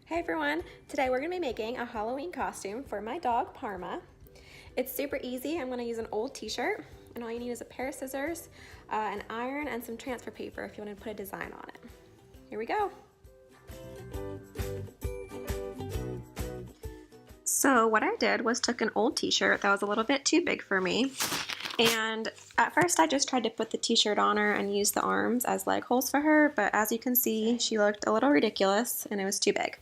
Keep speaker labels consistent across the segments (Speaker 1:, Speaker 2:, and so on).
Speaker 1: Hey everyone! Today we're going to be making a Halloween costume for my dog Parma. It's super easy. I'm going to use an old t-shirt, and all you need is a pair of scissors, an iron, and some transfer paper if you want to put a design on it. Here we go! So what I did was took an old t-shirt that was a little bit too big for me, and at first I just tried to put the t-shirt on her and use the arms as leg holes for her, but as you can see she looked a little ridiculous and it was too big.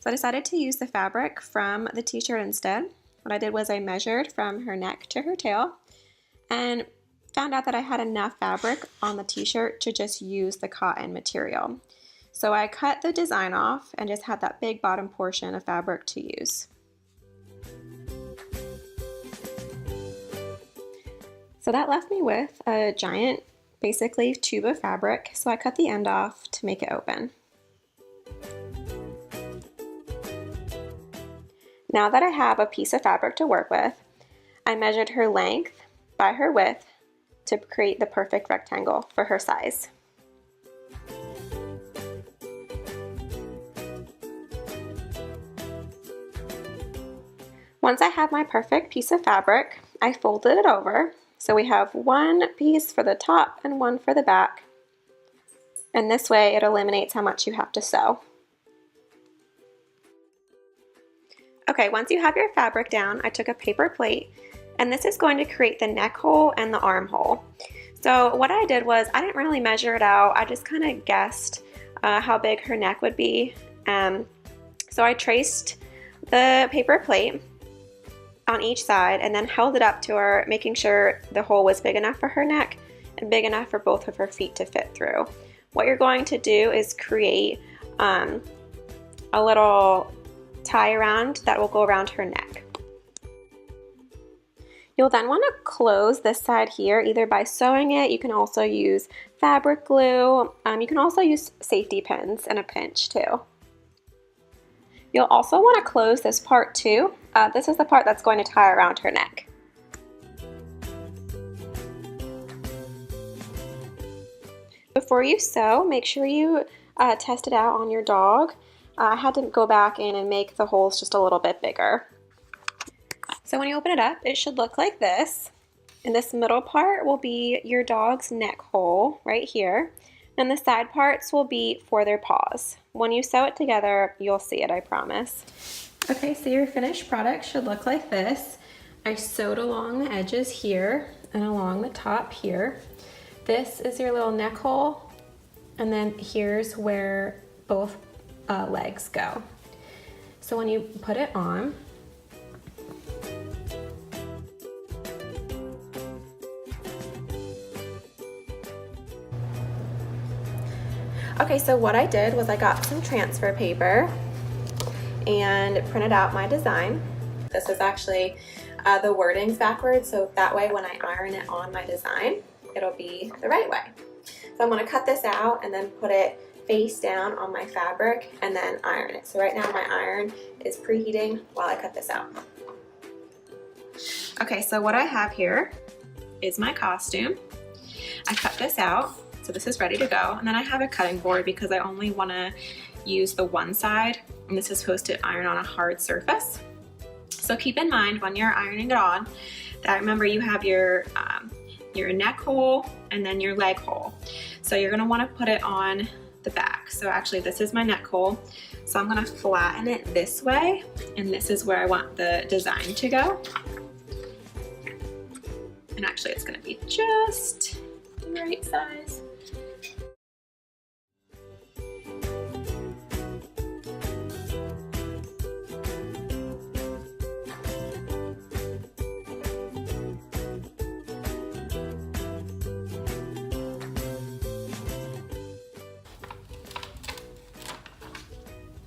Speaker 1: So I decided to use the fabric from the t-shirt instead. What I did was I measured from her neck to her tail and found out that I had enough fabric on the t-shirt to just use the cotton material. So I cut the design off and just had that big bottom portion of fabric to use. So that left me with a giant, basically, tube of fabric, so I cut the end off to make it open. Now that I have a piece of fabric to work with, I measured her length by her width to create the perfect rectangle for her size. Once I have my perfect piece of fabric, I folded it over. So we have one piece for the top and one for the back. And this way it eliminates how much you have to sew. Okay, once you have your fabric down, I took a paper plate, and this is going to create the neck hole and the arm hole. So what I did was I didn't really measure it out. I just kind of guessed how big her neck would be. So I traced the paper plate on each side and then held it up to her, making sure the hole was big enough for her neck and big enough for both of her feet to fit through. What you're going to do is create a little tie around that will go around her neck. You'll then want to close this side here either by sewing it. You can also use fabric glue. You can also use safety pins in a pinch too. You'll also want to close this part too. This is the part that's going to tie around her neck. Before you sew, make sure you test it out on your dog. I had to go back in and make the holes just a little bit bigger. So when you open it up, it should look like this. And this middle part will be your dog's neck hole right here. And the side parts will be for their paws. When you sew it together, you'll see it, I promise. Okay, so your finished product should look like this. I sewed along the edges here and along the top here. This is your little neck hole, and then here's where both legs go. So when you put it on, okay, so what I did was I got some transfer paper and printed out my design. This is actually the wording's backwards, so that way when I iron it on my design, it'll be the right way. So I'm going to cut this out and then put it face down on my fabric and then iron it. So right now my iron is preheating while I cut this out. Okay, so what I have here is my costume. I cut this out, so this is ready to go. And then I have a cutting board because I only want to use the one side, and this is supposed to iron on a hard surface. So keep in mind when you're ironing it on that remember you have your neck hole and then your leg hole. So you're going to want to put it on the back. So actually this is my neck hole. So I'm going to flatten it this way, and this is where I want the design to go. And actually it's going to be just the right size.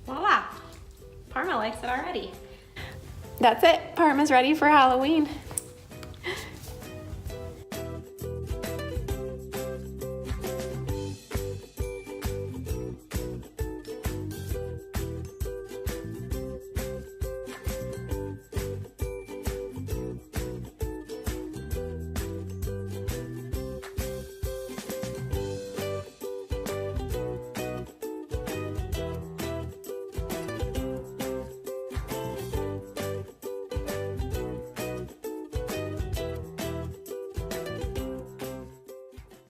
Speaker 1: Voila! Parma likes it already. That's it. Parma's ready for Halloween.